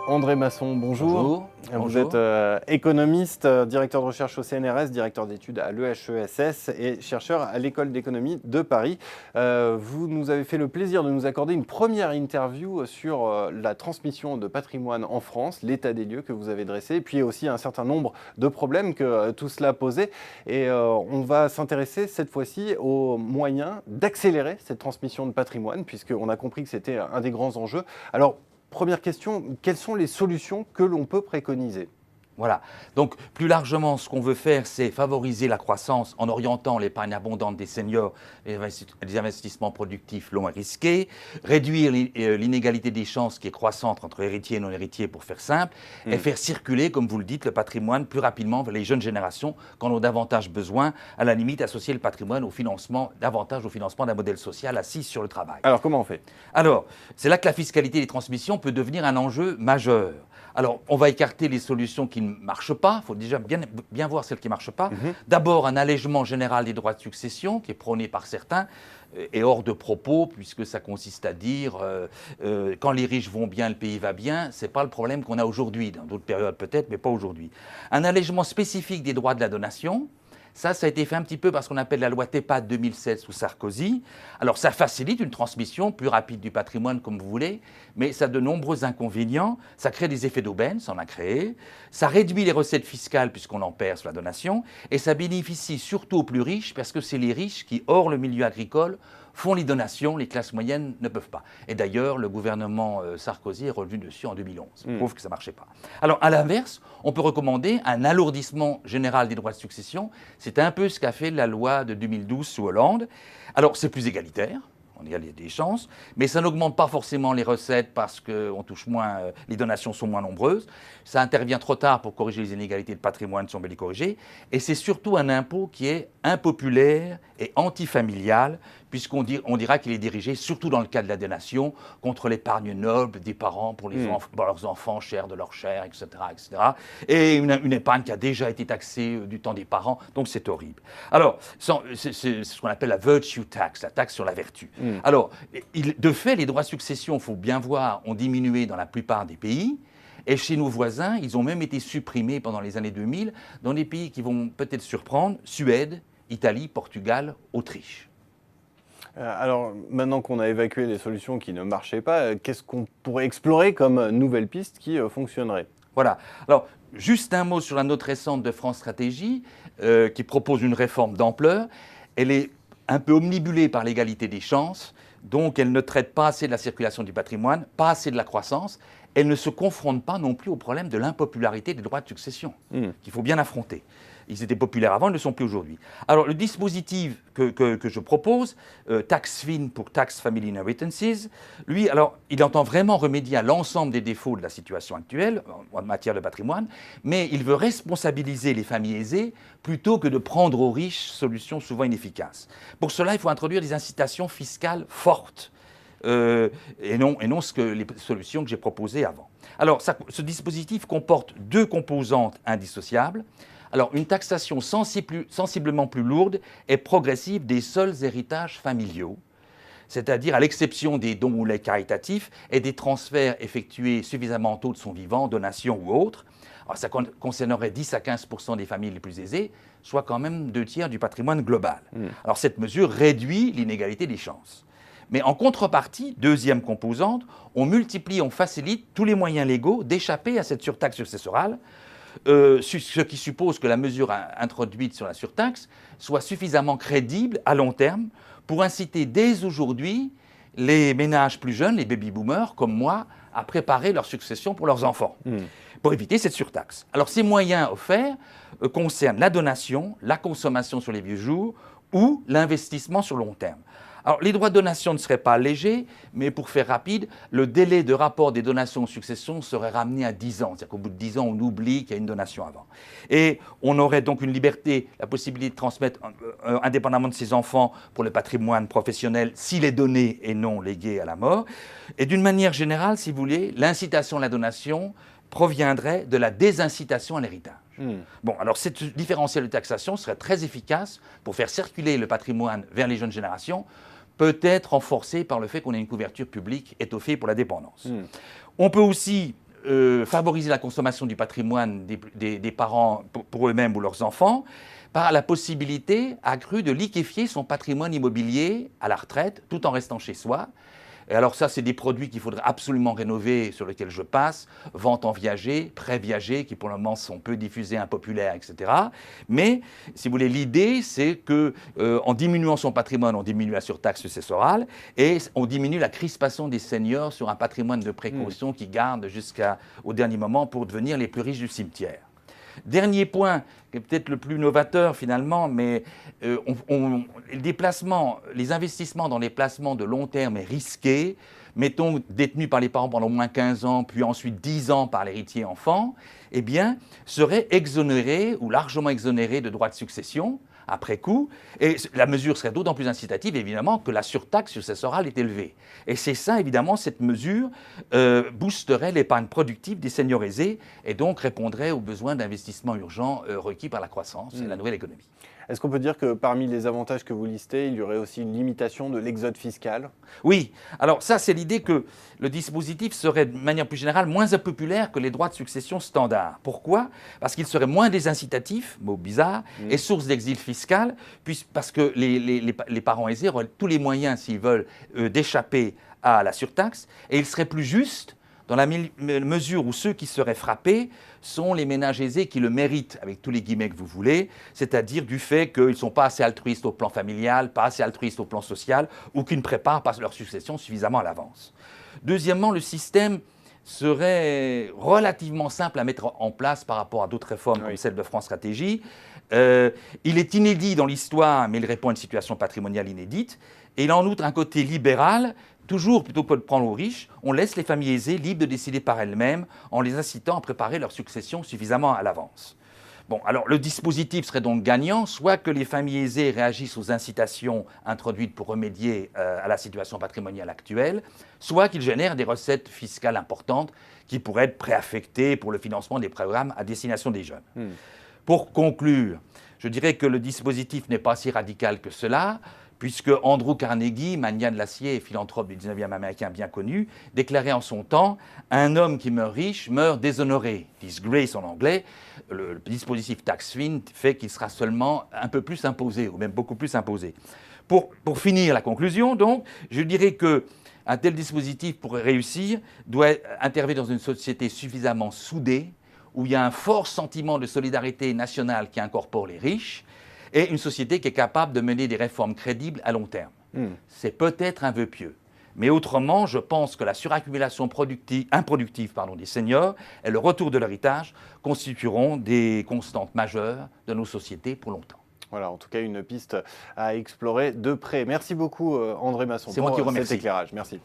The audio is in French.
André Masson, bonjour. Bonjour. Vous êtes économiste, directeur de recherche au CNRS, directeur d'études à l'EHESS et chercheur à l'École d'économie de Paris. Vous nous avez fait le plaisir de nous accorder une première interview sur la transmission de patrimoine en France, l'état des lieux que vous avez dressé, et puis aussi un certain nombre de problèmes que tout cela posait. Et on va s'intéresser cette fois-ci aux moyens d'accélérer cette transmission de patrimoine, puisqu'on a compris que c'était un des grands enjeux. Alors, première question, quelles sont les solutions que l'on peut préconiser ? Voilà. Donc, plus largement, ce qu'on veut faire, c'est favoriser la croissance en orientant l'épargne abondante des seniors et les investissements productifs longs et risqués, réduire l'inégalité des chances qui est croissante entre héritiers et non-héritiers, pour faire simple, et faire circuler, comme vous le dites, le patrimoine plus rapidement vers les jeunes générations qui en ont davantage besoin, à la limite associer le patrimoine au financement, davantage au financement d'un modèle social assis sur le travail. Alors, comment on fait ? Alors, c'est là que la fiscalité des transmissions peut devenir un enjeu majeur. Alors, on va écarter les solutions qui ne marchent pas. Il faut déjà bien voir celles qui ne marchent pas. D'abord, un allègement général des droits de succession, qui est prôné par certains, est hors de propos, puisque ça consiste à dire quand les riches vont bien, le pays va bien. Ce n'est pas le problème qu'on a aujourd'hui, dans d'autres périodes peut-être, mais pas aujourd'hui. Un allègement spécifique des droits de la donation. Ça a été fait un petit peu par ce qu'on appelle la loi TEPAD 2007 sous Sarkozy. Alors, ça facilite une transmission plus rapide du patrimoine, comme vous voulez, mais ça a de nombreux inconvénients. Ça crée des effets d'aubaine, ça en a créé. Ça réduit les recettes fiscales, puisqu'on en perd sur la donation. Et ça bénéficie surtout aux plus riches, parce que c'est les riches qui, hors le milieu agricole, font les donations, les classes moyennes ne peuvent pas. Et d'ailleurs, le gouvernement Sarkozy est revenu dessus en 2011. Ça prouve que ça ne marchait pas. Alors, à l'inverse, on peut recommander un alourdissement général des droits de succession. C'est un peu ce qu'a fait la loi de 2012 sous Hollande. Alors, c'est plus égalitaire. Il y a des chances, mais ça n'augmente pas forcément les recettes parce que on touche moins, les donations sont moins nombreuses. Ça intervient trop tard pour corriger les inégalités de patrimoine si on veut les corriger. Et c'est surtout un impôt qui est impopulaire et antifamilial, puisqu'on dira qu'il est dirigé, surtout dans le cas de la donation, contre l'épargne noble des parents pour leurs enfants chers de leur chair, etc. etc. Et une épargne qui a déjà été taxée du temps des parents, donc c'est horrible. Alors, c'est ce qu'on appelle la virtue tax, la taxe sur la vertu. Alors, de fait, les droits de succession, il faut bien voir, ont diminué dans la plupart des pays. Et chez nos voisins, ils ont même été supprimés pendant les années 2000 dans des pays qui vont peut-être surprendre, Suède, Italie, Portugal, Autriche. Alors, maintenant qu'on a évacué les solutions qui ne marchaient pas, qu'est-ce qu'on pourrait explorer comme nouvelle piste qui fonctionnerait ? Voilà. Alors, juste un mot sur la note récente de France Stratégie, qui propose une réforme d'ampleur. Elle est un peu omnibulée par l'égalité des chances, donc elle ne traite pas assez de la circulation du patrimoine, pas assez de la croissance. Elle ne se confronte pas non plus au problème de l'impopularité des droits de succession, qu'il faut bien affronter. Ils étaient populaires avant, ils ne le sont plus aujourd'hui. Alors, le dispositif que je propose, TaxFin pour Tax Family Inheritances, lui, alors, il entend vraiment remédier à l'ensemble des défauts de la situation actuelle en matière de patrimoine, mais il veut responsabiliser les familles aisées plutôt que de prendre aux riches solutions souvent inefficaces. Pour cela, il faut introduire des incitations fiscales fortes. Et non les solutions que j'ai proposées avant. Alors, ce dispositif comporte deux composantes indissociables. Alors, une taxation sensiblement plus lourde et progressive des seuls héritages familiaux, c'est-à-dire à l'exception des dons ou legs caritatifs et des transferts effectués suffisamment tôt de son vivant, donations ou autres. Alors, ça concernerait 10 à 15% des familles les plus aisées, soit quand même 2/3 du patrimoine global. Alors, cette mesure réduit l'inégalité des chances. Mais en contrepartie, deuxième composante, on multiplie, on facilite tous les moyens légaux d'échapper à cette surtaxe successorale, ce qui suppose que la mesure introduite sur la surtaxe soit suffisamment crédible à long terme pour inciter dès aujourd'hui les ménages plus jeunes, les baby-boomers comme moi, à préparer leur succession pour leurs enfants, pour éviter cette surtaxe. Alors ces moyens offerts concernent la donation, la consommation sur les vieux jours ou l'investissement sur long terme. Alors, les droits de donation ne seraient pas allégés, mais pour faire rapide, le délai de rapport des donations aux successions serait ramené à 10 ans. C'est-à-dire qu'au bout de 10 ans, on oublie qu'il y a une donation avant. Et on aurait donc une liberté, la possibilité de transmettre indépendamment de ses enfants pour le patrimoine professionnel s'il est donné et non légué à la mort. Et d'une manière générale, si vous voulez, l'incitation à la donation proviendrait de la désincitation à l'héritage. Bon, alors cette différentiel de taxation serait très efficace pour faire circuler le patrimoine vers les jeunes générations, peut-être renforcée par le fait qu'on ait une couverture publique étoffée pour la dépendance. On peut aussi favoriser la consommation du patrimoine des parents pour eux-mêmes ou leurs enfants par la possibilité accrue de liquéfier son patrimoine immobilier à la retraite tout en restant chez soi. Et alors ça, c'est des produits qu'il faudrait absolument rénover, sur lesquels je passe, vente en viager, prêt viager, qui pour le moment sont peu diffusés, impopulaires, etc. Mais, si vous voulez, l'idée, c'est que en diminuant son patrimoine, on diminue la surtaxe successorale et on diminue la crispation des seniors sur un patrimoine de précaution qui gardent jusqu'au dernier moment pour devenir les plus riches du cimetière. Dernier point, qui est peut-être le plus novateur finalement, mais les investissements dans les placements de long terme et risqués, mettons détenus par les parents pendant au moins 15 ans, puis ensuite 10 ans par l'héritier enfant, eh bien, seraient exonérés ou largement exonérés de droits de succession après coup, et la mesure serait d'autant plus incitative, évidemment, que la surtaxe successorale est élevée. Et c'est ça, évidemment, cette mesure boosterait l'épargne productive des seniors aisés et donc répondrait aux besoins d'investissement urgents requis par la croissance et la nouvelle économie. Est-ce qu'on peut dire que parmi les avantages que vous listez, il y aurait aussi une limitation de l'exode fiscal? Oui, alors ça c'est l'idée que le dispositif serait de manière plus générale moins impopulaire que les droits de succession standards. Pourquoi? Parce qu'il serait moins désincitatif, mot bizarre, et source d'exil fiscal, parce que les parents aisés auraient tous les moyens, s'ils veulent, d'échapper à la surtaxe, et il serait plus juste dans la mesure où ceux qui seraient frappés sont les ménages aisés qui le méritent, avec tous les guillemets que vous voulez, c'est-à-dire du fait qu'ils ne sont pas assez altruistes au plan familial, pas assez altruistes au plan social, ou qu'ils ne préparent pas leur succession suffisamment à l'avance. Deuxièmement, le système serait relativement simple à mettre en place par rapport à d'autres réformes comme celle de France Stratégie. Il est inédit dans l'histoire, mais il répond à une situation patrimoniale inédite. Et il a en outre un côté libéral. Toujours, plutôt que de prendre aux riches, on laisse les familles aisées libres de décider par elles-mêmes en les incitant à préparer leur succession suffisamment à l'avance. Bon, alors le dispositif serait donc gagnant, soit que les familles aisées réagissent aux incitations introduites pour remédier à la situation patrimoniale actuelle, soit qu'il génère des recettes fiscales importantes qui pourraient être préaffectées pour le financement des programmes à destination des jeunes. Pour conclure, je dirais que le dispositif n'est pas si radical que cela, puisque Andrew Carnegie, magnat de l'acier et philanthrope du 19e américain bien connu, déclarait en son temps « Un homme qui meurt riche meurt déshonoré ». Disgrace en anglais. Le dispositif tax fin fait qu'il sera seulement un peu plus imposé, ou même beaucoup plus imposé. Pour finir la conclusion, donc, je dirais qu'un tel dispositif, pour réussir, doit intervenir dans une société suffisamment soudée, où il y a un fort sentiment de solidarité nationale qui incorpore les riches, et une société qui est capable de mener des réformes crédibles à long terme. C'est peut-être un vœu pieux. Mais autrement, je pense que la suraccumulation improductive des seniors et le retour de l'héritage constitueront des constantes majeures de nos sociétés pour longtemps. Voilà, en tout cas, une piste à explorer de près. Merci beaucoup, André Masson, C'est moi qui vous pour remercie. cet éclairage. Merci.